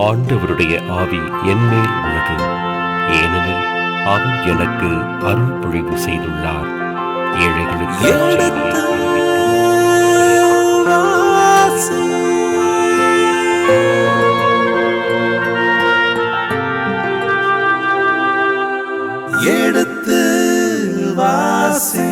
ஆண்டவருடைய ஆவி என்மேல் உள்ளது, ஏனெனில் அவர் எனக்கு அருள் பொழிவு செய்துள்ளார். ஏழைகளுக்கு எடுத்து வாசி. எடுத்து வாசி.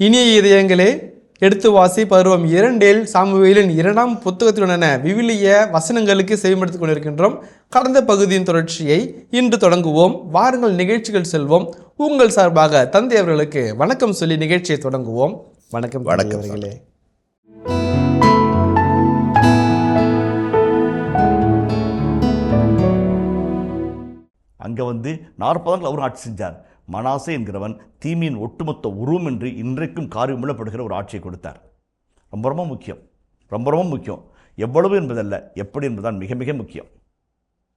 இனிய இதயங்களே, எடுத்து வாசி பருவம் 2 சாமுவேலின் 2ஆம் புத்தகத்திலுடன விவிலிய வசனங்களுக்கு செவிமடுத்துக் கொண்டிருக்கின்றோம். கடந்த பகுதியின் தொடர்ச்சியை இன்று தொடங்குவோம். வாருங்கள் நிகழ்ச்சிகள் செல்வோம். உங்கள் சார்பாக தந்தை அவர்களுக்கு வணக்கம் சொல்லி நிகழ்ச்சியை தொடங்குவோம். வணக்கம் அவர்களே. அங்கே 40 ஆண்டுகள் அவரும் ஆட்சி செஞ்சார். மனாசே என்கிறவன் தீமையின் ஒட்டுமொத்த உருவம் என்று இன்றைக்கும் காரியமுள்ளப்படுகிற ஒரு ஆட்சியை கொடுத்தார். ரொம்ப ரொம்ப முக்கியம், ரொம்ப ரொம்ப முக்கியம். எவ்வளவு என்பதல்ல, எப்படி என்பதுதான் மிக மிக முக்கியம்,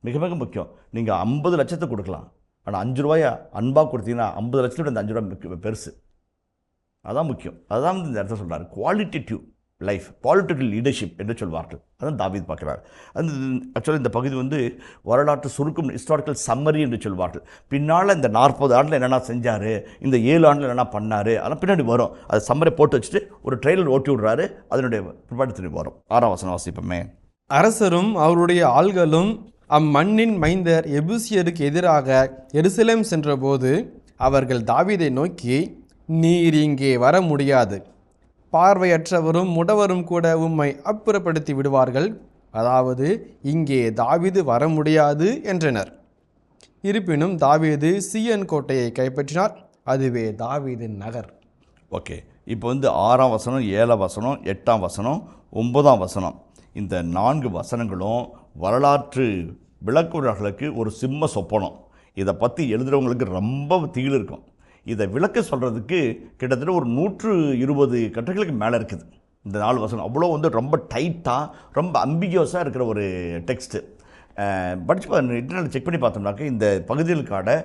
மிக மிக முக்கியம். நீங்கள் 50 லட்சத்தை கொடுக்கலாம், ஆனால் 5 ரூபாயை அன்பாக கொடுத்தீங்கன்னா 50 லட்சத்தோட அந்த 5 ரூபாய் பெருசு. அதான் முக்கியம். அதுதான் இந்த இடத்துல சொல்கிறார், குவாலிட்டேட்டிவ் லைஃப், பாலிட்டிக்கல் லீடர்ஷிப் என்று சொல்வார்கள். அதான் தாவீது பார்க்குறார். அந்த ஆக்சுவலாக இந்த பகுதி வரலாற்று சுருக்கம், ஹிஸ்டாரிக்கல் சம்மரி என்று சொல்வார்கள். பின்னால் இந்த 40 ஆண்டில் என்னென்னா செஞ்சார், இந்த 7 ஆண்டில் என்னென்னா பண்ணார், அதெல்லாம் பின்னாடி வரும். அது சம்மரை போட்டு வச்சுட்டு ஒரு ட்ரெயிலர் ஓட்டி விடுறாரு, அதனுடைய பிற்பாடு வரும். 6ஆம் வசனம் வாசிப்போமே. அரசரும் அவருடைய ஆள்களும் அம்மண்ணின் மைந்தர் எபூசியருக்கு எதிராக எருசலேம் சென்றபோது அவர்கள் தாவீதை நோக்கி, நீர் இங்கே வர முடியாது, பார்வையற்றவரும் முடவரும் கூட உம்மை அப்புறப்படுத்தி விடுவார்கள், அதாவது இங்கே தாவீது வர முடியாது என்றனர். இருப்பினும் தாவீது சீயோன் கோட்டையை கைப்பற்றினார், அதுவே தாவீதின் நகர். ஓகே, இப்போ 6ஆம் வசனம், 7ஆம் வசனம், 8ஆம் வசனம், 9ஆம் வசனம், இந்த 4 வசனங்களும் வரலாற்று விளக்குறவர்களுக்கு ஒரு சிம்ம சொப்பனம். இதை பற்றி எழுதுகிறவங்களுக்கு ரொம்ப தீடு இருக்கும். இதை விளக்க சொல்கிறதுக்கு கிட்டத்தட்ட ஒரு 120 கட்டுரைகளுக்கு மேலே இருக்குது. இந்த 4 வசனம் அவ்வளோ ரொம்ப டைட்டாக, ரொம்ப அம்பிகியஸாக இருக்கிற ஒரு டெக்ஸ்ட்டு. படித்து இன்டர்நெட் செக் பண்ணி பார்த்தோம்னாக்க இந்த பகுதிகளுக்கான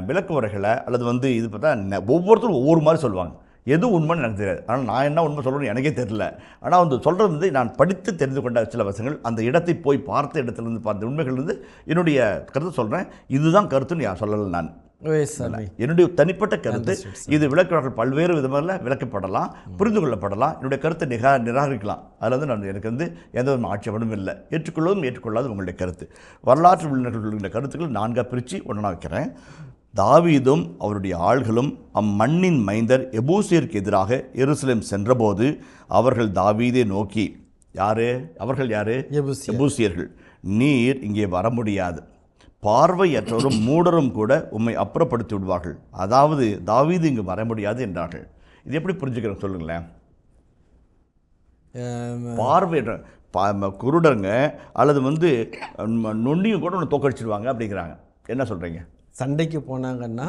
விளக்க உரைகளை அல்லது இது பார்த்தா ஒவ்வொருத்தரும் ஒவ்வொரு மாதிரி சொல்லுவாங்க. எது உண்மைன்னு எனக்கு தெரியாது. ஆனால் நான் என்ன உண்மை சொல்கிறேன்னு எனக்கே தெரியல. ஆனால் சொல்கிறது நான் படித்து தெரிந்து கொண்ட சில வசனங்கள், அந்த இடத்தை போய் பார்த்த இடத்துலேருந்து பார்த்த உண்மைகள்லேருந்து என்னுடைய கருத்து சொல்கிறேன். இதுதான் கருத்துன்னு நான் சொல்லலை. நான் என்னுடைய தனிப்பட்ட கருத்து. இது விளக்குறார்கள் பல்வேறு விதமாக விளக்கப்படலாம், புரிந்து கொள்ளப்படலாம். என்னுடைய கருத்தை நிராகரிக்கலாம். அதில் நான் எனக்கு எந்த விதமான ஆட்சேபனும் இல்லை. ஏற்றுக்கொள்ளவும் ஏற்றுக்கொள்ளாது உங்களுடைய கருத்து. வரலாற்று விழுநர்களுடைய கருத்துக்கள் 4ஆக பிரித்து ஒன்றா வைக்கிறேன். தாவீதும் அவருடைய ஆள்களும் அம்மண்ணின் மைந்தர் எபூசியருக்கு எதிராக எருசலேம் சென்றபோது அவர்கள் தாவீதை நோக்கி, யாரு அவர்கள்? யாரு? எபூசியர்கள். நீர் இங்கே வர முடியாது, பார்வையற்றவரும் மூடரும் கூட உம்மை அப்புறப்படுத்தி விடுவார்கள், அதாவது தாவீது இங்கு வர முடியாது என்றார்கள். இது எப்படி புரிஞ்சுக்கிறேன் சொல்லுங்களேன்? பார்வையற்ற குருடருங்க அல்லது நொண்டியும் கூட ஒன்று தோக்கடிச்சிடுவாங்க அப்படிங்கிறாங்க. என்ன சொல்கிறீங்க? சண்டைக்கு போனாங்கன்னா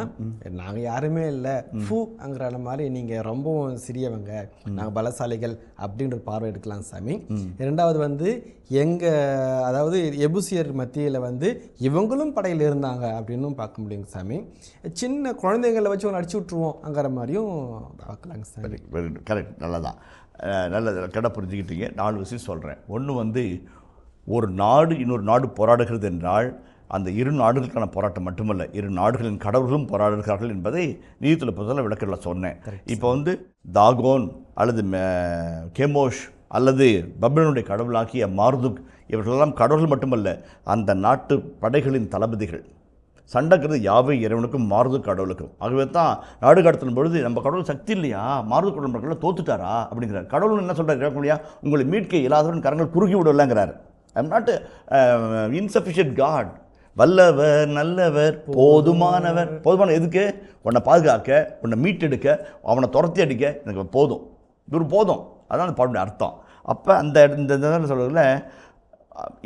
நாங்கள் யாருமே இல்லை, ஃபூங்கிற மாதிரி நீங்கள் ரொம்பவும் சிறியவங்க, நாங்கள் பலசாலிகள் அப்படின்ற பார்வை எடுக்கலாம் சாமி. 2வது அதாவது எபூசியர் மத்தியில் இவங்களும் படையில் இருந்தாங்க அப்படின்னும் பார்க்க முடியுங்க சாமி. சின்ன குழந்தைங்களை வச்சு ஒன்று அடிச்சு விட்ருவோங்கிற மாதிரியும் பார்க்கலாங்க சாமி. வெரி கரெக்ட், நல்லதான், நல்ல கடை புரிஞ்சுக்கிட்டீங்க. 4 விஷயம் சொல்கிறேன். ஒன்று ஒரு நாடு இன்னொரு நாடு போராடுகிறது என்றால் அந்த 2 நாடுகளுக்கான போராட்டம் மட்டுமல்ல, 2 நாடுகளின் கடவுள்களும் போராடுகிறார்கள் என்பதை நீதித்துறை புத்தகத்தில் விளக்கத்தில் சொன்னேன். இப்போ தாகோன் அல்லது கெமோஷ் அல்லது பபிலோனுடைய கடவுளாகிய மார்துக் இவர்களெல்லாம் கடவுள்கள் மட்டுமல்ல, அந்த நாட்டு படைகளின் தளபதிகள். சண்டைக்கிறது யாவை இறைவனுக்கும் மார்துக் கடவுளுக்கும். ஆகவே தான் நாடு கடத்தின பொழுது நம்ம கடவுள் சக்தி இல்லையா, மார்துக் கடவுள் தோத்துட்டாரா அப்படிங்கிறார். கடவுள் என்ன சொல்கிறார்? உங்களை மீட்க இயலாதவன் கரங்கள் குறுகி விடலாங்கிறார். I'm not insufficient God. வல்லவர், நல்லவர், போதுமானவர். போதுமான எதுக்கு? உன்னை பாதுகாக்க, உன்னை மீட்டெடுக்க, அவனை துரத்தி அடிக்க எனக்கு போதும், இவர் போதும். அதான் அந்த பாட்டுடைய அர்த்தம். அப்போ இந்த சொல்கிறதுல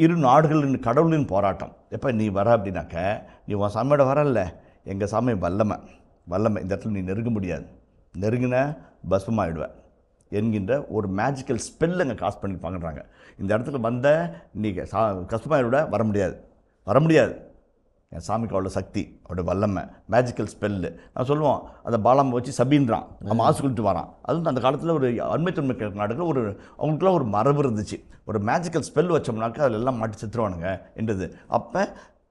2 நாடுகளின் கடவுளின் போராட்டம். எப்போ நீ வர அப்படின்னாக்க, நீ உன் சாமியோட வரல, எங்கள் சாமி வல்லமை. இந்த இடத்துல நீ நெருங்க முடியாது, நெருங்கின பஸ்மமாகிடுவேன் என்கின்ற ஒரு மேஜிக்கல் ஸ்பெல் அங்கே காசு பண்ணியிருப்பாங்கன்றாங்க. இந்த இடத்துல நீ கஸ்டமாயிட வர முடியாது. என் சாமிக்கு அவ்வளோ சக்தி, அவருடைய வல்லமை, மேஜிக்கல் ஸ்பெல்லு. நான் சொல்லுவோம் அந்த பாலாமை வச்சு சபீன்றான், அவன் ஆசை கொடுத்து வரான். அதுவும் அந்த காலத்தில் ஒரு அண்மைத்தன்மை நாடுகள் ஒரு அவங்களுக்குலாம் ஒரு மரபு இருந்துச்சு. ஒரு மேஜிக்கல் ஸ்பெல் வச்சோம்னாக்கா அதில் எல்லாம் மாட்டி செத்துருவானுங்க என்றது. அப்போ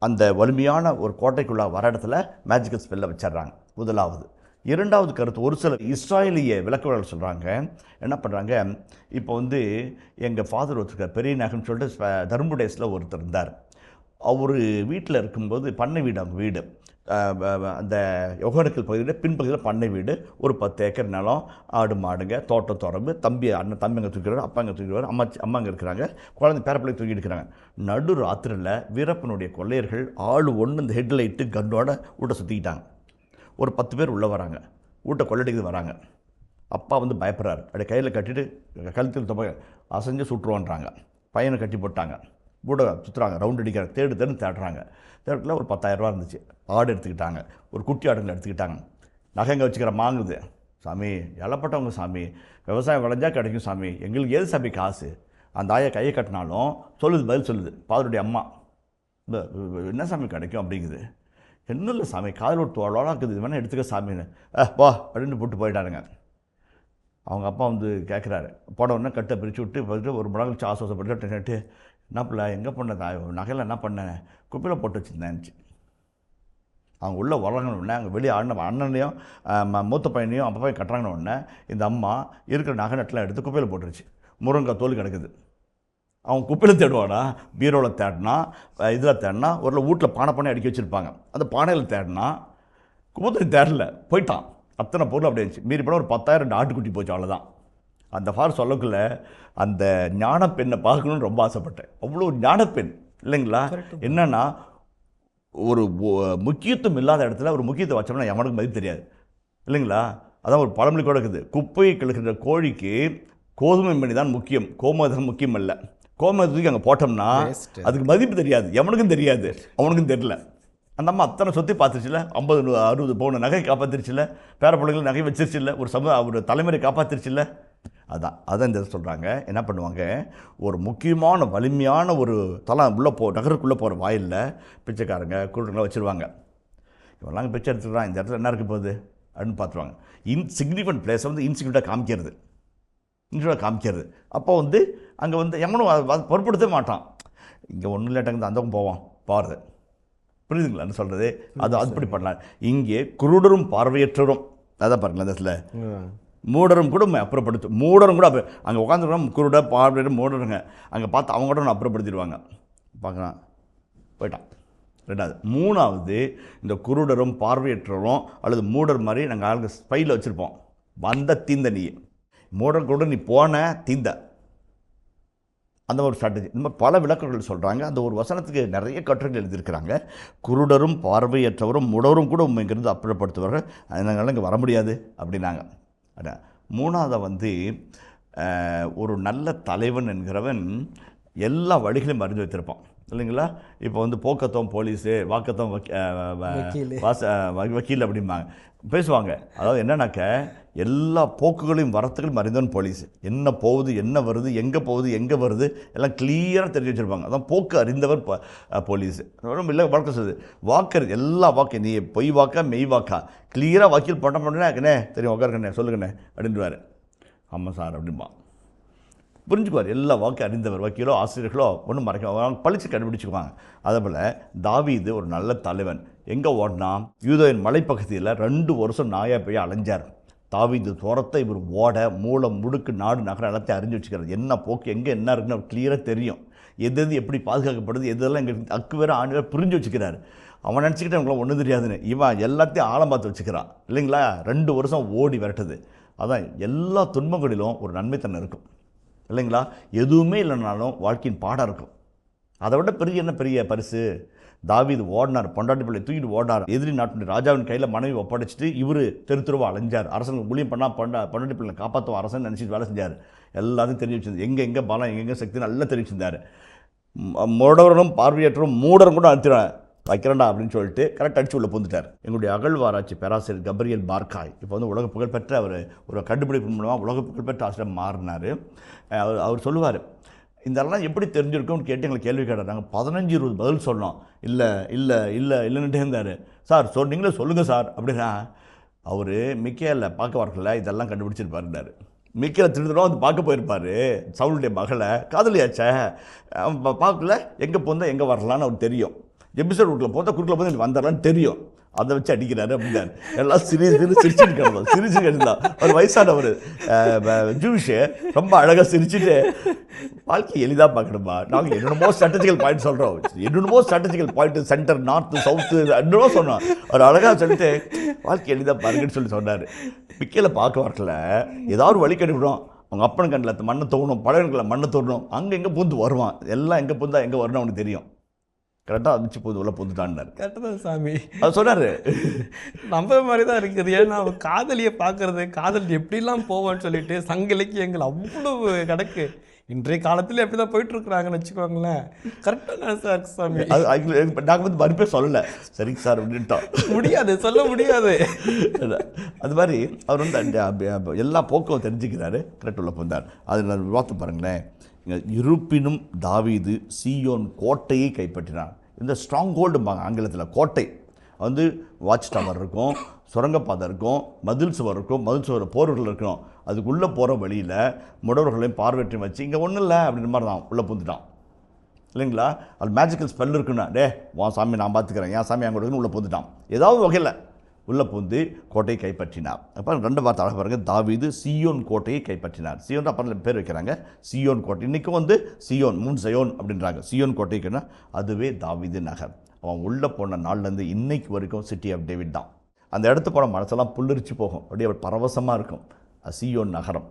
அந்த வலிமையான ஒரு கோட்டைக்குள்ளே வர இடத்துல மேஜிக்கல் ஸ்பெல்லை வச்சிடுறாங்க. முதலாவது. இரண்டாவது கருத்து, ஒரு சில இஸ்ராயலிய விளக்கவர்கள் சொல்கிறாங்க, என்ன பண்ணுறாங்க, இப்போ வந்து எங்கள் ஃபாதர் ஒருத்தர் பெரிய நகர்னு சொல்லிட்டு தர்முடேஸில் ஒருத்தர் இருந்தார். அவர் வீட்டில் இருக்கும்போது பண்ணை வீடு, அவங்க வீடு அந்த ஒகேனக்கல் பகுதியில் பின்பகுதியில் பண்ணை வீடு, ஒரு 10 ஏக்கர் நிலம், ஆடு மாடுங்க, தோட்டம் தொடர்பு, அண்ணன் தம்பி அங்கே தூக்கிறார், அப்பா அங்கே தூக்கிறார், அம்மா அங்கே இருக்கிறாங்க, குழந்தை பேரப்பிள்ளை தூக்கிட்டு இருக்கிறாங்க. நடு ராத்திரியில் வீரப்பனுடைய கொள்ளையர்கள் ஆள் ஒன்று இந்த ஹெட்லைட்டு கன்னோட வீட்டை சுற்றிக்கிட்டாங்க. ஒரு 10 பேர் உள்ளே வராங்க, வீட்டை கொள்ளடிக்கிறது வராங்க. அப்பா வந்து பயப்படுறாரு, அப்படியே கையில் கட்டிட்டு கழுத்தில் தொகை அசைஞ்சு சுட்டுருவான்றாங்க. பையனை கட்டி போட்டாங்க, வீட்டை சுற்றுறாங்க, ரவுண்ட் அடிக்கிறாங்க, தேடுன்னு தேடுறாங்க. தேடத்தில் ஒரு 10,000 ரூபா இருந்துச்சு. ஆடு எடுத்துக்கிட்டாங்க, ஒரு குட்டி ஆடுங்களை எடுத்துக்கிட்டாங்க. நகைங்க வச்சுக்கிற மாங்குது. சாமி இலப்பட்டவங்க சாமி, விவசாயம் விளைஞ்சா கிடைக்கும் சாமி, எங்களுக்கு ஏது சாமி காசு? அந்த ஆயை கையை கட்டினாலும் சொல்லுது, பதில் சொல்லுது பாதருடைய அம்மா, என்ன சாமி கிடைக்கும் அப்படிங்குது. இன்னும் இல்லை சாமி, காதல் ஒரு தோளோட இருக்குது, இது வேணால் எடுத்துக்க சாமின்னு வா அப்படின்னு போட்டு போயிட்டாருங்க. அவங்க அப்பா வந்து கேட்குறாரு, போட உடனே கட்டை பிரித்து விட்டு ஒரு மடங்கு வச்சு ஆசுவாசப்பட்டு நட்டு, என்ன பிள்ளை எங்கே பண்ண நகையில் என்ன பண்ணேன், குப்பையில் போட்டு வச்சுருந்தேன்ச்சு. அவங்க உள்ளே உடனே அங்கே வெளியே அண்ணனையும் மூத்த பையனையும் அப்பா போய் கட்டுறாங்கன்னு உடனே இந்த அம்மா இருக்கிற நகை நட்டெலாம் எடுத்து குப்பையில் போட்டுருச்சு. முருங்கைக்காய் தோல் கிடக்குது. அவங்க குப்பையில் தேடுவானா, பீரோவில் தேடினா, இதில் தேடினா, ஒரு வீட்டில் பானை அடுக்கி வச்சுருப்பாங்க, அந்த பானையில் தேடினா, குப்பத்தில் தேடல, போயிட்டான். அத்தனை பொருள் அப்படி இருந்துச்சு. மீறி போனால் ஒரு 10,000 ஆட்டுக்குட்டி போச்சு, அவ்வளோதான். அந்த ஃபார் சொல்லக்குள்ள அந்த ஞானப்பெண்ணை பார்க்கணுன்னு ரொம்ப ஆசைப்பட்டேன். அவ்வளோ ஞானப்பெண் இல்லைங்களா? என்னென்னா ஒரு முக்கியத்துவம் இல்லாத இடத்துல ஒரு முக்கியத்துவம் வச்சோம்னா எவனுக்கு மதிப்பு தெரியாது இல்லைங்களா? அதான் ஒரு பழமொழி கூட இருக்குது, குப்பையை கிழக்கிற கோழிக்கு கோதுமை மணி தான் முக்கியம், கோமதம் முக்கியம் அல்ல. கோமதத்துக்கு அங்கே போட்டோம்னா அதுக்கு மதிப்பு தெரியாது, எவனுக்கும் தெரியாது, அவனுக்கும் தெரியல. அந்த அம்மா அத்தனை சொத்தை பார்த்துருச்சுல, 50-60 பவுன் நகை காப்பாற்றிருச்சுல, பேர பிள்ளைகள் நகை வச்சிருச்சுல்ல, ஒரு தலைமுறை காப்பாற்றிருச்சுல்ல. அதான் இந்த சொல்கிறாங்க. என்ன பண்ணுவாங்க, ஒரு முக்கியமான வலிமையான ஒரு தலம் உள்ளே நகருக்குள்ளே போகிற வாயிலில் பிச்சைக்காரங்க கூட்டங்களை வச்சுருவாங்க. இவெல்லாம் பிச்சை எடுத்துக்கிறான், இந்த இடத்துல என்ன இருக்க போகுது அப்படின்னு பார்த்துருவாங்க. இன்சிக்னிஃபிகண்ட் பிளேஸை வந்து இன்சிக்னிஃபிகண்டாக காமிக்கிறது. அப்போ வந்து அங்கே வந்து எவனும் பொருட்படுத்தவே மாட்டான். இங்கே ஒன்றும் இல்லாட்டங்க அந்த போவோம் போகிறது, புரியுதுங்களான்னு சொல்கிறது. அது அப்படி பண்ணலாம். இங்கே குருடரும் பார்வையற்றரும் அதான் பாருங்களேன், அந்த இடத்துல மூடரும் கூட அப்புறப்படுத்தும். மூடரும் கூட அங்கே உட்காந்துருக்கோம், குருட பார்வையிட மூடருங்க அங்கே பார்த்து அவங்க கூட அப்புறப்படுத்திடுவாங்க. பார்க்கலாம், போயிட்டான். ரெண்டாவது. மூணாவது, இந்த குருடரும் பார்வையற்றரும் அல்லது மூடர் மாதிரி நாங்கள் ஆளுங்க ஸ்பையில் வச்சுருப்போம். வந்த தீந்த நீ மூடர் கூட நீ போன தீந்த, அந்த ஒரு ஸ்ட்ராட்டஜி. இந்த மாதிரி பல விளக்கங்கள் சொல்கிறாங்க. அந்த ஒரு வசனத்துக்கு நிறைய கட்டுரைகள் எழுதியிருக்கிறாங்க. குருடரும் பார்வையற்றவரும் மூடரும் கூட இங்கிருந்து அப்புறப்படுத்துவார்கள், அதனால இங்கே வர முடியாது அப்படின்னாங்க. மூணாவது வந்து ஒரு நல்ல தலைவன் என்கிறவன் எல்லா வழிகளையும் அறிந்து வைத்திருப்பான் இல்லைங்களா? இப்போ வந்து போக்கத்தம் போலீஸு, வாக்கத்தம் வக்கீல் அப்படிம்பாங்க, பேசுவாங்க. அதாவது என்னன்னாக்க எல்லா போக்குகளையும் வரத்துகளையும் அறிந்தவன் போலீஸ். என்ன போகுது, என்ன வருது, எங்கே போகுது, எங்கே வருது எல்லாம் கிளியராக தெரிஞ்சு வச்சுருப்பாங்க. அதான் போக்கு அறிந்தவர் போலீஸு. இல்லை வழக்கம் சொல்லுது, வாக்கர் எல்லா வாக்கு, நீ பொய் வாக்கா மெய் வாக்கா கிளியராக வக்கீல் பண்ண பண்ணே தெரியும், உட்காருக்கண்ணே சொல்லுங்கண்ணே அப்படின்வார். ஆமாம் சார் அப்படின்பா, புரிஞ்சுக்குவார். எல்லா வாக்கு அறிந்தவர், வக்கீலோ ஆசிரியர்களோ ஒன்றும் மறைக்க பழிச்சு கண்டுபிடிச்சிக்குவாங்க. அதே போல் தாவீது ஒரு நல்ல தலைவன். எங்கே ஓடினா, யூதேயின் மலைப்பகுதியில் 2 வருஷம் நாயாக போய் அலைஞ்சார். தாவீது துரத்தை இவர் ஓட மூலம் முடுக்கு நாடு நகரம் எல்லாத்தையும் அறிஞ்சு வச்சுக்கிறார். என்ன போக்கு, எங்கே என்ன இருக்குன்னு அவர் கிளியராக தெரியும். எது எப்படி பாதுகாக்கப்படுது, எதெல்லாம் எங்களுக்கு அக்கு வேறு ஆண்டு வேறு புரிஞ்சு வச்சுக்கிறார். அவன் நினச்சிக்கிட்டு அவங்களாம் ஒன்றும் தெரியாதுன்னு, இவன் எல்லாத்தையும் ஆழம் பார்த்து வச்சுக்கிறான் இல்லைங்களா? 2 வருஷம் ஓடி விரட்டுது. அதான் எல்லா துன்பங்களிலும் ஒரு நன்மைத்தன்மை இருக்கும் இல்லைங்களா? எதுவுமே இல்லைனாலும் வாழ்க்கையின் பாடம் இருக்கும். அதை விட பெரிய பரிசு. தாவீது ஓடினார், பொண்டாட்டி பிள்ளை தூக்கிட்டு ஓடினார். எதிரி நாட்டுடைய ராஜாவின் கையில் மனைவி ஒப்படைச்சிட்டு இவர் தெருவா அலைஞ்சார். அரசனுக்கு ஊழியம் பண்ணால் பொண்டாட்டி பிள்ளை காப்பாற்றுவோம் அரசன் நினச்சிட்டு வேலை செஞ்சார். எல்லாத்தையும் தெரிஞ்சு வச்சிருந்தார். எங்கே பலம், எங்கெங்கே சக்தி நல்லா தெரிஞ்சு வச்சிருந்தார். மூடவரும் பார்வையற்றரும் மூடரும் கூட அழுத்திடுவேன் வைக்கிறேன்டா அப்படின்னு சொல்லிட்டு கரெக்ட் அடிச்சு உள்ளே புந்துட்டார். எங்களுடைய அகழ்வாராய்ச்சி பேராசிரியர் கப்ரியல் பார்க்காய் இப்போ வந்து உலக புகழ்பெற்ற அவர் ஒரு கண்டுபிடிப்பு மூலமாக உலக புகழ்பெற்ற ஆசிரியர் மாறினார். அவர் சொல்லுவார், இதெல்லாம் எப்படி தெரிஞ்சிருக்கும்னு கேட்டு எங்களை கேள்வி கேட்டார். நாங்கள் 15-20 பதில் சொன்னோம். இல்லைன்னுட்டே இருந்தார். சார் நீங்களே சொல்லுங்கள் சார் அப்படின்னா அவர் மிக்கேலில் பார்க்க வரல இதெல்லாம் கண்டுபிடிச்சிருப்பாருன்னாரு. மிக்கேல திருத்தரம் வந்து பார்க்க போயிருப்பார் சவுளுடைய மகளை, காதலியாச்சே பார்க்கல, எங்கே போந்தால் எங்கே வரலான்னு அவருக்கு தெரியும், எபிசோட் குறுக்கில் போந்தால் குறுக்கில் போது வந்துடலான்னு தெரியும், அதை வச்சு அடிக்கிறாரு அப்படின்னாரு. எல்லாம் சிரிச்சுட்டு கிடந்தா. ஒரு வயசானவர் ஜூஷு ரொம்ப அழகாக சிரிச்சுட்டு வாழ்க்கை எளிதாக பார்க்கணுமா, நாங்கள் என்னென்னமோ ஸ்ட்ராட்டஜிக்கல் பாயிண்ட் சொல்கிறோம், என்னென்னமோ strategical point centre north south என்னமோ சொன்னோம். அவர் அழகாக சொல்லிட்டு வாழ்க்கை எளிதாக பாருங்கன்னு சொன்னார். மிக்கேல பார்க்க வரல ஏதாவது வழி கண்டுபிடும், அவங்க அப்பன் கண்ணில் மண்ணை தோணும், பழகங்களில் மண்ணை தோணும், அங்கே எங்கே பூந்து வருவான், எல்லாம் எங்கே பூந்தா எங்கே வரணும் அவனுக்கு தெரியும். கரெக்டாக அதிர்ச்சி போது உள்ள பூந்துட்டான்னாரு. கரெக்டாக தான் சாமி அது சொன்னார். நம்ப மாதிரி தான் இருக்குது. ஏன்னா அவன் காதலியை பார்க்கறது, காதல் எப்படிலாம் போவான்னு சொல்லிட்டு சங்க இலக்கியங்கள் அவ்வளவு கிடக்கு. இன்றைய காலத்தில் எப்படி தான் போயிட்டுருக்குறாங்கன்னு வச்சுக்கோங்களேன். கரெக்டாக சார் சாமி நாங்கள் வந்து மறுப்பே சொல்லலை, சரிங்க சார் அப்படின்ட்டோம். முடியாது, சொல்ல முடியாது. அது மாதிரி அவர் வந்து எல்லா போக்கும் தெரிஞ்சுக்கிறாரு. கரெக்ட் உள்ள பூந்தார். அது நான் பார்த்து பாருங்களேன். இருப்பினும் தாவீது சீயோன் கோட்டையை கைப்பற்றினார். இந்த ஸ்ட்ராங் ஹோல்டும்பாங்க ஆங்கிலத்தில். கோட்டை வந்து வாட்ச் டவர் இருக்கும், சுரங்கப்பாதை இருக்கும், மதில் சுவர் இருக்கும், மதில் சுவர் போர்கள் இருக்கணும். அதுக்குள்ளே போகிற வழியில் முடவர்களையும் பார்வையற்றையும் வச்சு இங்கே ஒன்றும் இல்லை அப்படின்ற மாதிரி தான் உள்ளே பூந்துட்டான் இல்லைங்களா. அது மேஜிக்கல் ஸ்பெல் இருக்குன்னா உன் சாமி நான் பார்த்துக்கிறேன், என் சாமி அங்கே உள்ளே பூந்துட்டான். ஏதாவது வகையில் உள்ளே பூந்து கோட்டையை கைப்பற்றினார். அப்போ 2 வார்த்தை அழகாக பாருங்கள். தாவீது சீயோன் கோட்டையை கைப்பற்றினார். சீயோன் அப்புறம் பேர் வைக்கிறாங்க, சீயோன் கோட்டை. இன்றைக்கும் வந்து சீயோன் சயோன் அப்படின்றாங்க. சீயோன் கோட்டைக்குன்னா அதுவே தாவீது நகர். அவன் உள்ளே போன நாள்லேருந்து இன்னைக்கு வரைக்கும் சிட்டி ஆஃப் டேவிட் தான். அந்த இடத்து போன மனசெல்லாம் புல்லரிச்சு போகும், அப்படியே பரவசமாக இருக்கும். சீயோன் நகரம்,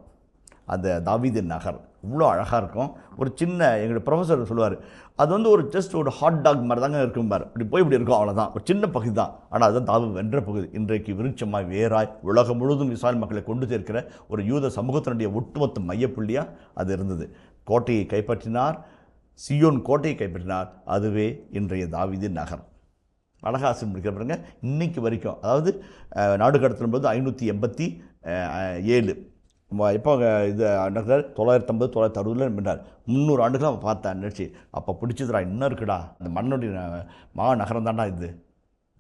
அந்த தாவீது நகர் இவ்வளோ அழகாக இருக்கும். ஒரு சின்ன எங்களுடைய ப்ரொஃபஸர் சொல்லுவார், அது வந்து ஒரு ஜஸ்ட் ஒரு ஹாட் டாக் மாதிரி தாங்க இருக்கும் பார், இப்படி போய் இப்படி இருக்கும், அவ்வளோதான். ஒரு சின்ன பகுதி தான், ஆனால் அதுதான் தாவீது வென்ற பகுதி. இன்றைக்கு விருட்சமாய் வேராய் உலகம் முழுவதும் இஸ்ராயல் மக்களை கொண்டு சேர்க்கிற ஒரு யூத சமூகத்தினுடைய ஒட்டுமொத்த மையப்புள்ளியாக அது இருந்தது. கோட்டையை கைப்பற்றினார், சீயோன் கோட்டையை கைப்பற்றினார். அதுவே இன்றைய தாவீது நகர். அழகாசன் முடிக்கிற பாருங்க. இன்னைக்கு வரைக்கும், அதாவது நாடு கடத்தலும் போது 587 இப்போ இது 950 960 பண்ணார். 300 ஆண்டுகள் அவன் பார்த்தான் நினச்சி. அப்போ பிடிச்சதுடா இன்னும் இருக்குடா, இந்த மண்ணுடைய நகரம் தாண்டா இது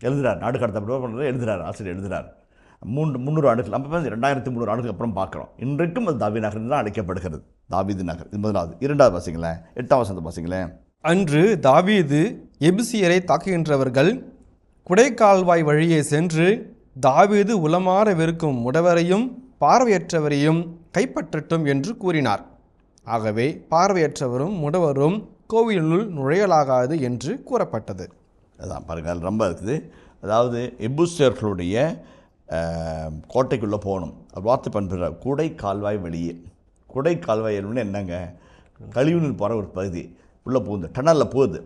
எழுதுறார். நாடு கடத்தப்பட்டு எழுதுறார், ஆசிரியர் எழுதுறார். 300 ஆண்டுகள் நம்ம 2300 ஆண்டுகள் அப்புறம் பார்க்குறோம். இன்றைக்கும் அது தாவீது நகர் தான் அழைக்கப்படுகிறது. தாவீது நகர் இது முதலாவது. 2வது வாசிங்களேன், 8ஆம் வசனத்தை வாசிங்களேன். அன்று தாவீது எபிசியரை தாக்குகின்றவர்கள் குடைக்கால்வாய் வழியே சென்று தாவீது உளமாற வெறுக்கும் முடவரையும் பார்வையற்றவரையும் கைப்பற்றட்டும் என்று கூறினார். ஆகவே பார்வையற்றவரும் முடவரும் கோவிலுள் நுழையலாகாது என்று கூறப்பட்டது. அதான் பாருங்கள், ரொம்ப இருக்குது. அதாவது எபூசியர்களுடைய கோட்டைக்குள்ளே போகணும். வார்த்தை பண்ணுற குடை கால்வாய் வெளியே. குடை கால்வாய் என்னங்க, கழிவுநீர் போகிற ஒரு பகுதி. உள்ளே போகுது, டனலில் போகுது,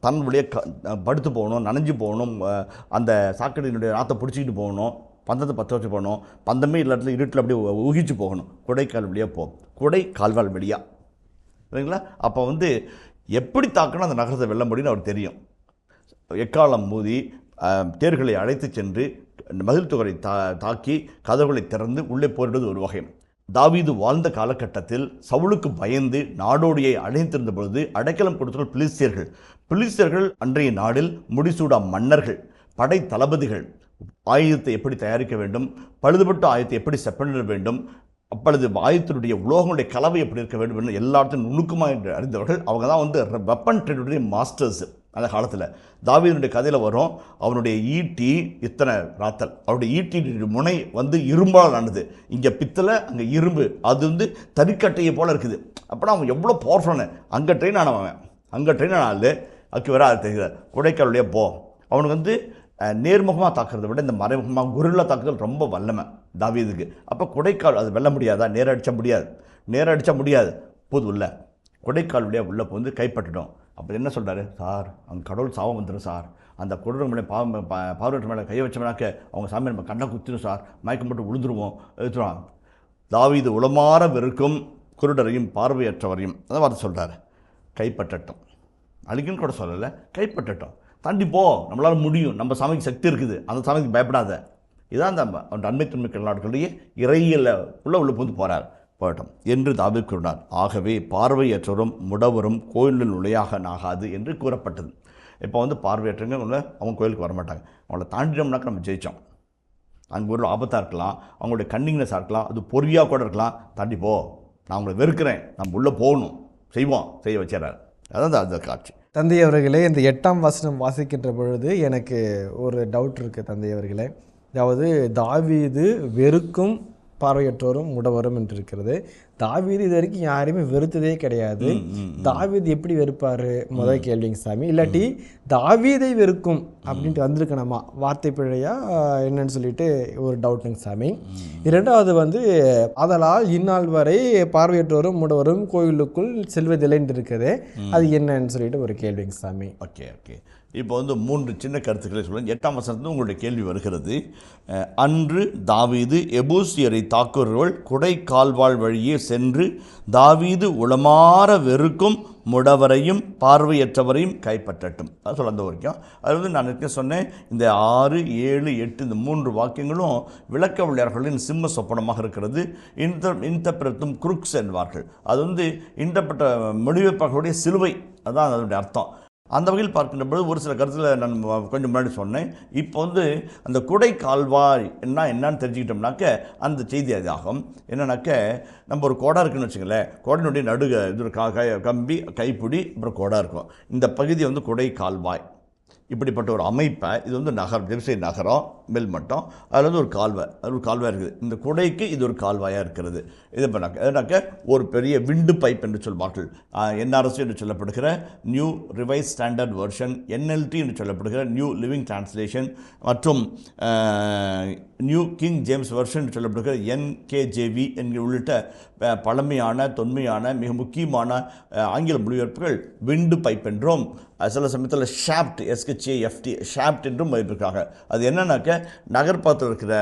தன் வழியாக படுத்து போகணும், நனைஞ்சு போகணும், அந்த சாக்கடையினுடைய நாற்றை பிடிச்சிக்கிட்டு போகணும், பந்தத்தை பற்ற வச்சு போகணும், பந்தமே இல்லாட்டில் இருட்டில் அப்படியே ஊகிச்சு போகணும். குடைக்கால் வழியாக போகும், குடை கால்வால் வழியாக, சரிங்களா. அப்போ வந்து எப்படி தாக்கணும் அந்த நகரத்தை வெல்ல முடியும்னு அவருக்கு தெரியும். எக்காலம் மூதி தேர்களை அழைத்து சென்று மதில் துகளை தாக்கி கதவுகளை திறந்து உள்ளே போரிடுவது ஒரு வகை. தாவீது வாழ்ந்த காலகட்டத்தில் சவுலுக்கு பயந்து நாடோடியை அழைத்திருந்த பொழுது அடைக்கலம் கொடுத்தவர்கள் பிலிஸ்தியர்கள். பிலிஸ்தியர்கள் அன்றைய நாடில் முடிசூடா மன்னர்கள், படை தளபதிகள். ஆயுதத்தை எப்படி தயாரிக்க வேண்டும், பழுதுபட்ட ஆயுதத்தை எப்படி செப்பனிட வேண்டும், அப்பொழுது ஆயுதத்தினுடைய உலோகங்களுடைய கலவை எப்படி இருக்க வேண்டும் என்று எல்லாத்தையும் நுணுக்கமாக அறிந்தவர்கள். அவங்க தான் வந்து வெப்பன் ட்ரேடுடைய மாஸ்டர்ஸ். அந்த காலத்தில் தாவீதுடைய கதையில் வரும், அவனுடைய ஈட்டி இத்தனை ராத்தல், அவருடைய ஈட்டி முனை வந்து இரும்பால் ஆனது, இங்கே பித்தளை அங்கே இரும்பு, அது வந்து தறிக்கட்டையை போல் இருக்குது. அப்போனா அவன் எவ்வளோ பவர்ஃபுல்லான, அங்கே ட்ரெயின் ஆனவன், அங்கே ட்ரெயின் ஆனாலே அதுக்கு வேற அது தெரியுது. குடைக்காலுடைய போ அவனுக்கு வந்து நேர்முகமாக தாக்குறதை விட இந்த மறைமுகமாக குரில்லா தாக்குதல் ரொம்ப வல்லமை தாவீதுக்கு. அப்போ குடைக்கால் அது வெல்ல முடியாதா, நேரம் அடித்த முடியாது, நேரம் அடித்தா முடியாது. போது உள்ள குடைக்காலுடைய உள்ளே வந்து கைப்பற்றிட்டோம். அப்போ என்ன சொல்கிறாரு, சார் அங்கே கடவுள் சாபம் வந்துடும் சார், அந்த கொடூர மேலே பார்வையற்ற மேலே கையை வச்சோம்னாக்க அவங்க சாமி நம்ம கண்ணை குத்திடும் சார், மயக்கம் போட்டு விழுந்துருவோம் எடுத்துருவாங்க. தாவீது உளமாற வெறுக்கும் குருடரையும் பார்வையற்றவரையும் அதை பார்த்து சொல்கிறாரு, கைப்பற்றட்டும். அழிக்குன்னு கூட சொல்லலை, கைப்பற்றட்டும், தாண்டி போ, நம்மளால் முடியும், நம்ம சாமிக்கு சக்தி இருக்குது, அந்த சாமிக்கு பயப்படாத. இதான் அந்த அண்மை துண்மை நாடுகளுடைய இறையில உள்ள புகுந்து போகிறார். போகட்டும் என்று தாவீது கூறினார். ஆகவே பார்வையற்றோரும் முடவரும் கோயிலில் நுழையாக ஆகாது என்று கூறப்பட்டது. இப்போ பார்வையற்றவங்க அவங்க கோயிலுக்கு வரமாட்டாங்க. அவங்கள தாண்டினோம்னாக்க நம்ம ஜெயித்தோம். அங்கே ஒரு ஆபத்தாக இருக்கலாம், அவங்களுடைய கன்னிங்னஸாக இருக்கலாம், அது பொறியாக கூட இருக்கலாம். தாண்டி போ, நான் உங்களை வெறுக்கிறேன், நம்ம உள்ளே போகணும், செய்ய வச்சிடறாரு. அதான் அந்த காட்சி. தந்தை அவர்களே, இந்த 8ஆம் வசனம் வாசிக்கின்ற பொழுது எனக்கு ஒரு டவுட் இருக்குது தந்தை அவர்களே. அதாவது தாவீது வெறுக்கும் பார்வையற்றோரும் முடவரும் என்று இருக்கிறது. தாவீது இது வரைக்கும் யாரையுமே வெறுத்ததே கிடையாது. தாவீது எப்படி வெறுப்பார்? முதல் கேள்விங்க சாமி. இல்லாட்டி தாவீதை வெறுக்கும் அப்படின்ட்டு வந்திருக்கணுமா, வார்த்தை பிழையா என்னன்னு சொல்லிட்டு ஒரு டவுட்டுங்க சாமி. இரண்டாவது அதனால் இந்நாள் வரை பார்வையற்றோரும் முடவரும் கோயிலுக்குள் செல்வதில்லைன்னு இருக்குது, அது என்னன்னு சொல்லிட்டு ஒரு கேள்விங்க சாமி. ஓகே. இப்போ 3 சின்ன கருத்துக்களை சொல்லுங்கள். 8ஆம் வசனத்தில் உங்களுடைய கேள்வி வருகிறது. அன்று தாவீது எபூசியரை தாக்குறவர்கள் குடை கால்வாள் வழியே சென்று தாவீது உளமாற வெறுக்கும் முடவரையும் பார்வையற்றவரையும் கைப்பற்றட்டும். அது சொல்ல அந்த வரைக்கும். அது நான் ஏற்கனவே சொன்னேன், இந்த 6, 7, 8 இந்த 3 வாக்கியங்களும் விளக்க விளையாடுகளின் சிம்ம சொப்பனமாக இருக்கிறது. இன்டர்பிரத்தும் குருக்ஸ் என்பார்கள். அது இன்டர்பிரட்ட மொழிபெயர்ப்பாளர்களுடைய சிலுவை, அதுதான் அதனுடைய அர்த்தம். அந்த வகையில் பார்க்கின்ற பொழுது ஒரு சில கருத்தில் நான் கொஞ்சம் முன்னாடி சொன்னேன். இப்போ அந்த குடை கால்வாய் என்னன்னு தெரிஞ்சுக்கிட்டோம்னாக்க அந்த செய்தி அதாகும். என்னன்னாக்க நம்ம ஒரு கோடா இருக்குன்னு வச்சுங்களேன், கோடையினுடைய நடுக இது கம்பி, கைப்பிடி, அப்புறம் கோடா இருக்கும். இந்த பகுதி குடை கால்வாய். இப்படிப்பட்ட ஒரு அமைப்பை இது நகரம், ஜெருசலேம் நகரம் மேல் மட்டம், அதில் ஒரு கால்வாய், அது ஒரு கால்வாய் இருக்குது. இந்த குடைக்கு இது ஒரு கால்வாயாக இருக்கிறது. இது பண்ணாக்க ஒரு பெரிய விண்டு பைப் என்று சொல்வார்கள். NRS என்று சொல்லப்படுகிற new revise standard version, NLT என்று சொல்லப்படுகிற நியூ லிவிங் டிரான்ஸ்லேஷன் மற்றும் நியூ கிங் ஜேம்ஸ் வெர்ஷன் என்று சொல்லப்படுகிற NKJV என்கிற உள்ளிட்ட பழமையான, தொன்மையான, மிக முக்கியமான ஆங்கில மொழிபெயர்ப்புகள் விண்டு பைப் என்றும், சில சமயத்தில் ஷாப்ட், SHAFT ஷாப்ட் என்றும் மதிப்பிருக்காங்க. அது என்னன்னாக்க நகர்ப்பாத்தில் இருக்கிற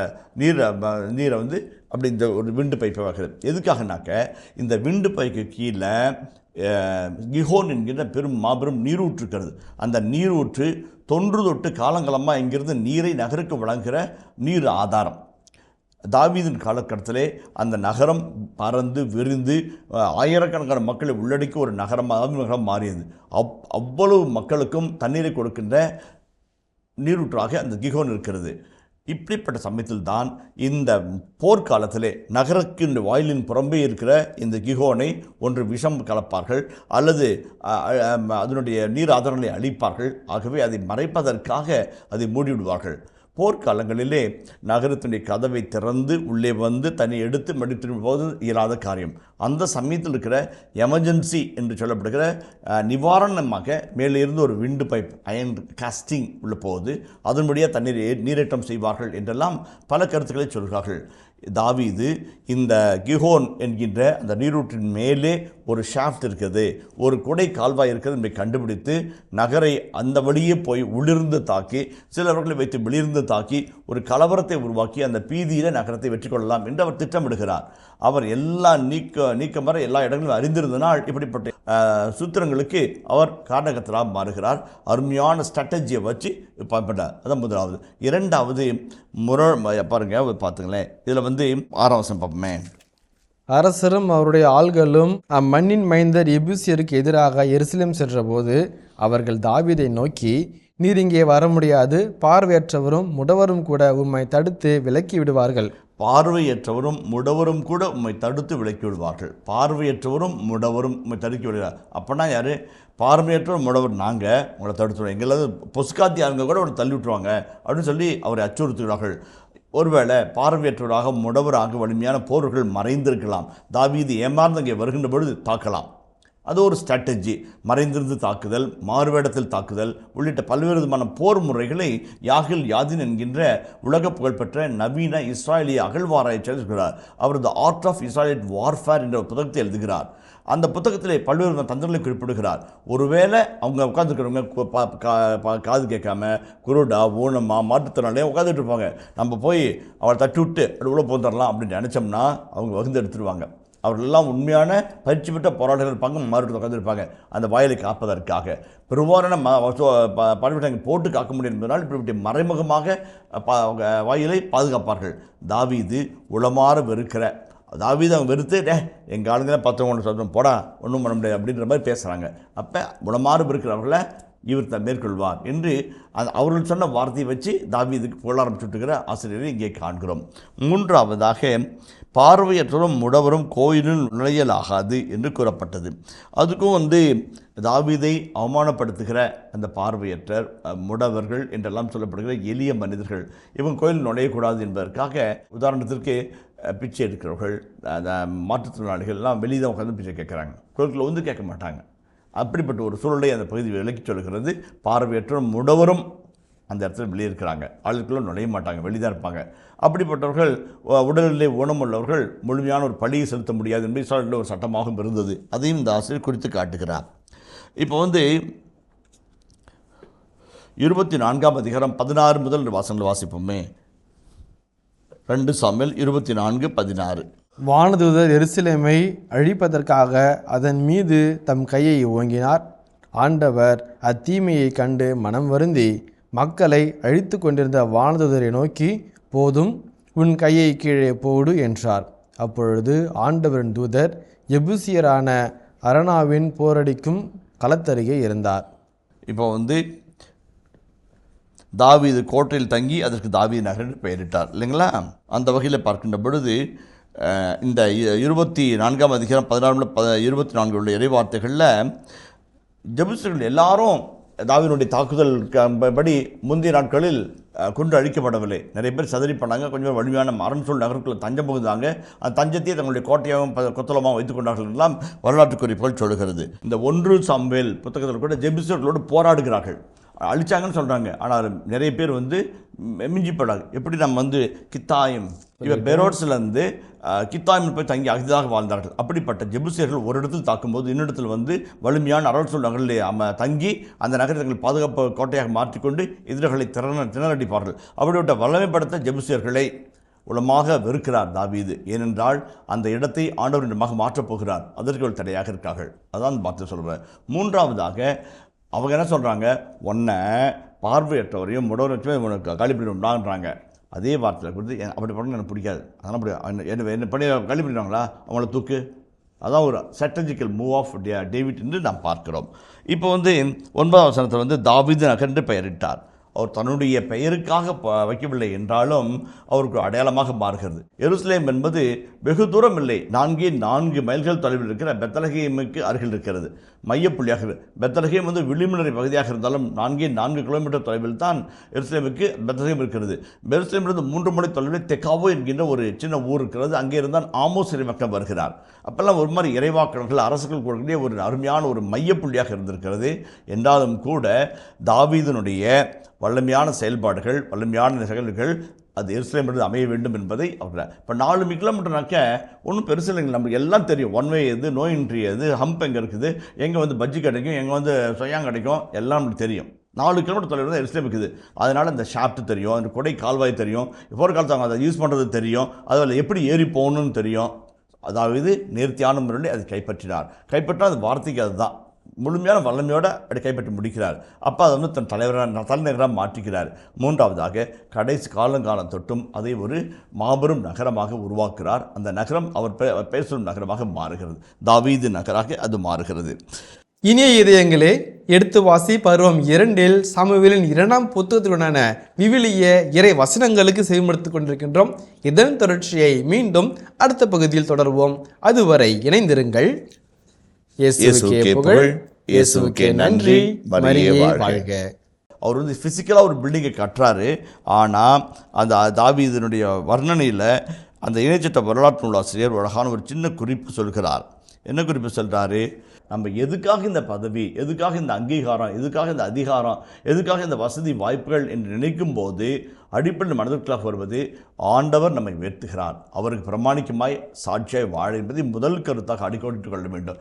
நீரை அப்படி இந்த ஒரு விண்டு பைப்பை வைக்கிறது. எதுக்காகனாக்க இந்த விண்டு பைக்கு கீழே கிஹோன் என்கிற மாபெரும் நீரூற்று இருக்கிறது. அந்த நீரூற்று தொன்று தொட்டு காலங்காலமாக இங்கிருந்து நீரை நகருக்கு வழங்குகிற நீர் ஆதாரம். தாவீதின் காலகட்டத்திலே அந்த நகரம் பறந்து விரிந்து ஆயிரக்கணக்கான மக்களை உள்ளடக்கி ஒரு நகரம் மாறியது. அவ்வளவு மக்களுக்கும் தண்ணீரை கொடுக்கின்ற நீரூற்றாக அந்த கிஹோன் இருக்கிறது. இப்படிப்பட்ட சமயத்தில் தான் இந்த போர்க்காலத்திலே நகரத்தின் வாயிலின் புறம்பே இருக்கிற இந்த கிஹோனை ஒன்று விஷம் கலப்பார்கள் அல்லது அதனுடைய நீர் ஆதாரங்களை அழிப்பார்கள். ஆகவே அதை மறைப்பதற்காக அதை மூடிவிடுவார்கள். போர்க்காலங்களிலே நகரத்தினுடைய கதவை திறந்து உள்ளே தண்ணி எடுத்து மடித்து போது இயலாத காரியம். அந்த சமயத்தில் இருக்கிற எமர்ஜென்சி என்று சொல்லப்படுகிற நிவாரணமாக மேலே இருந்து ஒரு விண்டு பைப், அயன் காஸ்டிங் உள்ள போகுது, அதன்படியாக நீரேற்றம் செய்வார்கள் என்றெல்லாம் பல கருத்துக்களை சொல்கிறார்கள். தாவீது இந்த கிஹோன் என்கின்ற அந்த நீரூற்றின் மேலே ஒரு ஷாஃப்ட் இருக்குது, ஒரு குடை கால்வாய் இருக்கிறது என்பதை கண்டுபிடித்து நகரை அந்த வழியே போய் உள்ளிருந்து தாக்கி, சிலவர்களை வைத்து வெளியிருந்து தாக்கி ஒரு கலவரத்தை உருவாக்கி அந்த பீதியில் நகரத்தை வெற்றி கொள்ளலாம் என்று அவர் திட்டமிடுகிறார். அவர் நீக்கம் வர எல்லா இடங்களிலும் அறிந்திருந்தனால் இப்படிப்பட்ட சூத்திரங்களுக்கு அவர் காரணகர்த்தராக மாறுகிறார். அருமையான ஸ்ட்ராட்டஜியை வச்சு பயன்பட்டார். அதான் முதலாவது. இரண்டாவது பாருங்க, பார்த்துங்களேன், இதில் 6ஆம் வசனம் பார்ப்போமே. அரசரும் அவருடைய ஆள்களும் அம்மண்ணின் மைந்தர் எபூசியருக்கு எதிராக எருசலேம் சென்றபோது அவர்கள் தாவீதை நோக்கி, நீர் இங்கே வர முடியாது, பார்வையற்றவரும் முடவரும் கூட உம்மை தடுத்து விலக்கி விடுவார்கள். பார்வையற்றவரும் முடவரும் கூட உம்மை தடுத்து விலக்கி விடுவார்கள். பார்வையற்றவரும் முடவரும் உம்மை தடுக்கி விடுவார். அப்படின்னா யார்? பார்வையற்றவர் முடவர். நாங்கள் உங்களை தடுத்துடுவோம், எங்களாவது பொஸ்காத்தியாருங்க கூட அவரை தள்ளி விட்டுருவாங்க அப்படின்னு சொல்லி அவரை அச்சுறுத்துகிறார்கள். ஒருவேளை பார்வையற்றவராக முடவராக வலிமையான போர்கள் மறைந்திருக்கலாம். தாவீது ஏமாந்து அங்கே வருகின்ற பொழுது தாக்கலாம். அது ஒரு ஸ்ட்ராட்டஜி. மறைந்திருந்து தாக்குதல், மாறுவேடத்தில் தாக்குதல் உள்ளிட்ட பல்வேறு விதமான போர் முறைகளை யாதின் என்கின்ற உலக புகழ்பெற்ற நவீன இஸ்ராயலிய அகழ்வாராய்ச்சியாளர் இருக்கிறார். அவர் த ஆர்ட் ஆஃப் இஸ்ராயலியட் வார்ஃபேர் என்ற ஒரு புத்தகத்தை எழுதுகிறார். அந்த புத்தகத்திலே பல்வேறு தந்திரங்களை குறிப்பிடுகிறார். ஒருவேளை அவங்க உட்காந்துருக்கிறவங்க காது கேட்காம, குருடா, ஊனமா, மாற்றுத்திறனாலே உட்காந்துட்டு இருப்பாங்க. நம்ம போய் அவளை தட்டி விட்டு அது உள்ள போந்துடலாம் அப்படின்னு நினச்சோம்னா அவங்க வகுந்து எடுத்துருவாங்க. அவர்களெல்லாம் உண்மையான பயிற்சி பெற்ற போராட்டங்கள் இருப்பாங்க, மாறுட்டு உட்காந்துருப்பாங்க அந்த வாயிலை காப்பதற்காக. பெரும்பாலான பணிவிடங்களை போட்டு காக்க முடியும் என்பதனால் இப்படி மறைமுகமாக வாயிலை பாதுகாப்பார்கள். தாவீது உளமாற வெறுக்கிற தாவீது அவங்க வெறுத்து எங்கள் ஆளுங்க 10 சொல்கிறோம் போடா ஒன்றும் பண்ண முடியாது அப்படின்ற மாதிரி பேசுகிறாங்க. அப்போ குணமாறு இருக்கிறவர்களை இவர் தான் மேற்கொள்வார் என்று அவர்கள் சொன்ன வார்த்தையை வச்சு தாவீதுக்கு புகழ ஆரம்பிச்சுட்டுக்கிற ஆசிரியரை இங்கே காண்கிறோம். மூன்றாவதாக பார்வையற்றவரும் முடவரும் கோயிலில் நுழையலாகாது என்று கூறப்பட்டது. அதுக்கும் தாவீதை அவமானப்படுத்துகிற அந்த பார்வையற்றர், முடவர்கள் என்றெல்லாம் சொல்லப்படுகிற எளிய மனிதர்கள் இவங்க கோயில் நுழையக்கூடாது என்பதற்காக, உதாரணத்திற்கு பிச்சை எடுக்கிறவர்கள், மாற்றுத்திறனாளிகள் எல்லாம் வெளியே தான் உட்காந்து பிச்சை கேட்குறாங்க, கோயிலுக்குள்ள கேட்க மாட்டாங்க. அப்படிப்பட்ட ஒரு சூழலை அந்த பகுதி விலக்கி சொல்கிறது. பார்வையற்றவரும் முடவரும் அந்த இடத்துல வெளியே இருக்கிறாங்க, ஆளுக்குள்ளே நுழைய மாட்டாங்க, வெளியே தான் இருப்பாங்க. அப்படிப்பட்டவர்கள் உடலிலே ஊனமுள்ளவர்கள் முழுமையான ஒரு பழியை செலுத்த முடியாது என்பது இஸ்ராயேலில் ஒரு சட்டமாகவும் இருந்தது. அதையும் இந்த ஆசிரியர் குறித்து காட்டுகிறார். இப்போ 24ஆம் அதிகாரம் 16 முதல் வாசங்கள் வாசிப்போமே. 2 சாமுவேல் 24:16. வானதூதர் எருசலேமை அழிப்பதற்காக அதன் மீது தம் கையை ஓங்கினார். ஆண்டவர் அத்தீமையை கண்டு மனம் வருந்தி மக்களை அழித்து கொண்டிருந்த வானதூதரை நோக்கி, போதும், உன் கையை கீழே போடு என்றார். அப்பொழுது ஆண்டவரின் தூதர் எபூசியரான அரனாவின் போரடிக்கும் களத்தருகே இருந்தார். இப்போ தாவீது கோட்டையில் தங்கி அதற்கு தாவீது நகர் என்று பெயரிட்டார் இல்லைங்களா? அந்த வகையில் பார்க்கின்ற பொழுது இந்த 24ஆம் அதிகாரம் 16-24 உள்ள இறைவார்த்தைகளில் ஜெபூசியர்கள் எல்லாரும் தாவீதுடைய தாக்குதல் படி முந்தைய நாட்களில் கொண்டு அழிக்கப்படவில்லை. நிறைய பேர் சதறி பண்ணாங்க. கொஞ்சம் வலிமையான அரண்சூழ் நகருக்குள்ள தஞ்சம் புகுந்தாங்க. அந்த தஞ்சத்தையே தங்களுடைய கோட்டையாகவும் கொத்தளமாகவும் வைத்துக் கொண்டார்கள் எல்லாம் வரலாற்று குறிப்புகள் சொல்லுகிறது. இந்த 1 சாமுவேல் புத்தகத்தில் கூட ஜெபூசியர்களோடு போராடுகிறார்கள், அழிச்சாங்கன்னு சொல்கிறாங்க. ஆனால் நிறைய பேர் மிஞ்சிப்படாது. எப்படி நம்ம கித்தாயம் பெரோட்ஸ்லேருந்து கித்தாயம் போய் தங்கி அகதியாக வாழ்ந்தார்கள். அப்படிப்பட்ட ஜெபூசியர்கள் ஒரு இடத்தில் தாக்கும்போது இன்னிடத்தில் வலிமையான அரண்சூழ் நகரிலே தங்கி அந்த நகரை தங்கள் பாதுகாப்பு கோட்டையாக மாற்றிக்கொண்டு எதிரிகளை திணறடிப்பார்கள். அப்படிப்பட்ட வல்லமைப்படுத்த ஜெபூசியர்களை உளமாக வெறுக்கிறார் தாவீது. ஏனென்றால் அந்த இடத்தை ஆண்டவரிடமாக மாற்றப் போகிறார். அதற்கு ஒரு தடையாக இருக்கார்கள். அதான் பார்த்து சொல்கிறேன். மூன்றாவதாக அவங்க என்ன சொல்கிறாங்க, உன்னை பார்வையற்றவரையும் முடவரையும் உனக்கு காலி பண்ணிவிடான்றாங்க. அதே வார்த்தையில் கொடுத்து அப்படி பண்ண எனக்கு பிடிக்காது, அதெல்லாம் அப்படி என்ன பண்ணி காலி பண்ணிடுவாங்களா, அவங்கள தூக்கு. அதான் ஒரு ஸ்ட்ராட்டஜிக்கல் மூவ் ஆஃப் டேவிட் என்று நாம் பார்க்கிறோம். இப்போ 9ஆம் வசனத்தில் தாவீது நகர் என்று பெயரிட்டார். அவர் தன்னுடைய பெயருக்காக வைக்கவில்லை என்றாலும் அவருக்கு அடையாளமாக மாறுகிறது. எருசலேம் என்பது வெகு தூரம் இல்லை, 4 மைல்கள் தொலைவில் இருக்கிற பெத்லகேமுக்கு அருகில் இருக்கிறது. மையப்புள்ளியாக பெத்லகேம் விளிம்புநிலை பகுதியாக இருந்தாலும் 4 கிலோமீட்டர் தொலைவில் தான் எருசலேமுக்கு பெத்லகேம் இருக்கிறது. எருசலேமிலிருந்து 3 மணி தொலைவில் தெக்காவோ என்கின்ற ஒரு சின்ன ஊர் இருக்கிறது. அங்கே இருந்தால் ஆமோஸ் இறைவாக்கன் வருகிறார். அப்பெல்லாம் ஒரு மாதிரி இறைவாக்கர்கள் அரசுகள் கொடுக்கக்கூடிய ஒரு அருமையான ஒரு மையப்புள்ளியாக இருந்திருக்கிறது. என்றாலும் கூட தாவீதினுடைய வல்லமையான செயல்பாடுகள், வல்லமையான நிகழ்வுகள் அது எருசலேமிலிருந்து அமைய வேண்டும் என்பதை அவர் இப்போ 4 கிலோமீட்டர்னாக்க ஒன்றும் பெருசு இல்லைங்க. நமக்கு எல்லாம் தெரியும். ஒன் வே எது, நோ என்ட்ரி எது, ஹம்ப் எங்கே இருக்குது, எங்கே பஜ்ஜி கிடைக்கும், எங்கே சொயாங் கிடைக்கும், எல்லாம் நமக்கு தெரியும். 4 கிலோமீட்டர் தொலைவில் தான் எருசலேம் இருக்குது. அதனால் இந்த ஷாஃப்ட் தெரியும், அந்த கொடை கால்வாய் தெரியும், போர்க்காலத்து அவங்க அதை யூஸ் பண்ணுறது தெரியும், அதில் எப்படி ஏறி போகணும்னு தெரியும். அதாவது நேர்த்தியான முறையில் அதை கைப்பற்றினால் அது வார்த்தைக்கு அதுதான் முழுமையான வல்லமையோடு அப்படி கைப்பற்றி முடிக்கிறார். அப்போ அதை தன் தலைநகராக மாற்றுகிறார். மூன்றாவதாக கடைசி காலம் தொட்டும் அதை ஒரு மாபெரும் நகரமாக உருவாக்குகிறார். அந்த நகரம் அவர் பேசும் நகரமாக மாறுகிறது. தாவீது நகராக அது மாறுகிறது. இனிய இதயங்களே, எடுத்து வாசி பருவம் 2 சாமுவேலின் 2ஆம் புத்தகத்துடனான விவிலிய இறை வசனங்களுக்கு செய்மடுத்துக் கொண்டிருக்கின்றோம். இதன் தொடர்ச்சியை மீண்டும் அடுத்த பகுதியில் தொடர்வோம். அதுவரை இணைந்திருங்கள். இயேசுவுக்கே புகழ், இயேசுவுக்கே நன்றி, மரியே வாழ்க. அவர் ஃபிசிக்கலாக ஒரு பில்டிங்கை கட்டுறாரு. ஆனால் அந்த தாவீதினுடைய வர்ணனையில் அந்த இணைச்சட்ட வரலாற்று நூலாசிரியர் அழகான ஒரு சின்ன குறிப்பு சொல்கிறார். என்ன குறிப்பு சொல்கிறாரு, நம்ம எதுக்காக இந்த பதவி, எதுக்காக இந்த அங்கீகாரம், எதுக்காக இந்த அதிகாரம், எதுக்காக இந்த வசதி வாய்ப்புகள் என்று நினைக்கும் போது அடிப்படையில் மனதிற்குள்ளாக வருவது ஆண்டவர் நம்மை உயர்த்துகிறார், அவருக்கு பிரமாணிக்கமாய் சாட்சியாய் வாழ என்பதை முதல் கருத்தாக அடிக்கோடிட்டுக் கொள்ள வேண்டும்.